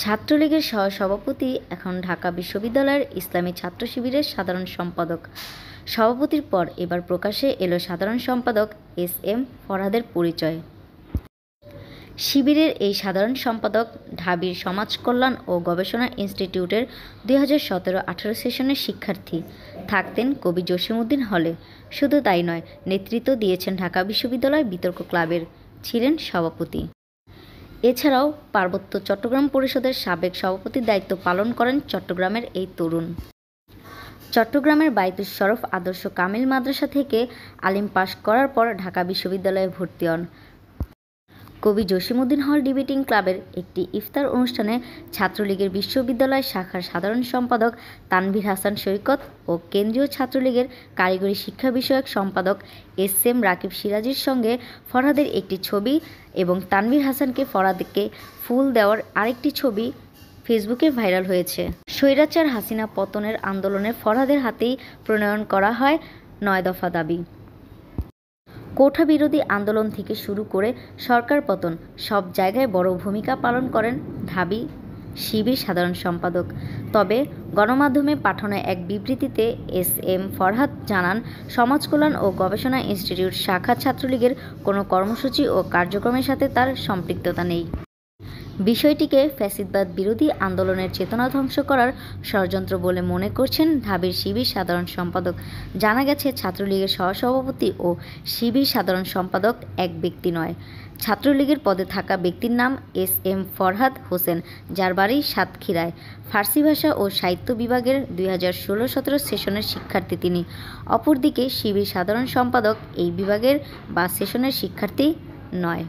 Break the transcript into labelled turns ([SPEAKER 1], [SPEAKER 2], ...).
[SPEAKER 1] ছাত্রলীগের সহসভাপতি এখন ঢাকা বিশ্ববিদ্যালয়ের ইসলামী ছাত্র শিবিরের সাধারণ সম্পাদক। সভাপতির পর এবার প্রকাশ্যে এলো সাধারণ সম্পাদক এস.এম. ফরহাদের পরিচয়। শিবিরের এই সাধারণ সম্পাদক ঢাবির সমাজ কল্যাণ ও গবেষণা ইনস্টিটিউটের 2017-18 সেশনের শিক্ষার্থী। থাকতেন কবি জসিমউদ্দিন হলে। শুধু তাই নয়, নেতৃত্ব দিয়েছেন ঢাকা বিশ্ববিদ্যালয় বিতর্ক ক্লাবের, ছিলেন সভাপতি। এছাড়াও পার্বত্য চট্টগ্রাম পরিষদের সাবেক সভাপতির দায়িত্ব পালন করেন চট্টগ্রামের এই তরুণ। চট্টগ্রামের বায়তুস শরফ আদর্শ কামিল মাদ্রাসা থেকে আলিম পাশ করার পর ঢাকা বিশ্ববিদ্যালয়ে ভর্তি হন। কবি জসিমউদ্দিন হল ডিবেটিং ক্লাবের একটি ইফতার অনুষ্ঠানে ছাত্রলীগের বিশ্ববিদ্যালয় শাখার সাধারণ সম্পাদক তানভীর হাসান সৈকত ও কেন্দ্রীয় ছাত্রলীগের কারিগরি শিক্ষা বিষয়ক সম্পাদক এস.এম. রাকিব সিরাজীর সঙ্গে ফরহাদের একটি ছবি এবং তানভীর হাসানকে ফরহাদকে ফুল দেওয়ার আরেকটি ছবি ফেসবুকে ভাইরাল হয়েছে। স্বৈরাচার হাসিনা পতনের আন্দোলনে ফরহাদের হাতেই প্রণয়ন করা হয় 9 দফা দাবি। কোঠা বিরোধী আন্দোলন থেকে শুরু করে সরকার পতন সব জায়গায় বড় ভূমিকা পালন করেন ঢাবি শিবির সাধারণ সম্পাদক। তবে গণমাধ্যমে পাঠানো এক বিবৃতিতে এস.এম. ফরহাদ জানান, সমাজ কল্যাণ ও গবেষণা ইনস্টিটিউট শাখা ছাত্রলীগের কোনো কর্মসূচি ও কার্যক্রমের সাথে তার সম্পৃক্ততা নেই। বিষয়টিকে ফ্যাসিবাদ বিরোধী আন্দোলনের চেতনা ধ্বংস করার ষড়যন্ত্র বলে মনে করছেন ঢাবির শিবির সাধারণ সম্পাদক। জানা গেছে, ছাত্রলীগের সহসভাপতি ও শিবির সাধারণ সম্পাদক এক ব্যক্তি নয়। ছাত্রলীগের পদে থাকা ব্যক্তির নাম এস.এম. ফরহাদ হোসেন, যার বাড়ি সাতক্ষীরায়। ফার্সি ভাষা ও সাহিত্য বিভাগের 2016-17 সেশনের শিক্ষার্থী তিনি। অপরদিকে শিবির সাধারণ সম্পাদক এই বিভাগের বা সেশনের শিক্ষার্থী নয়।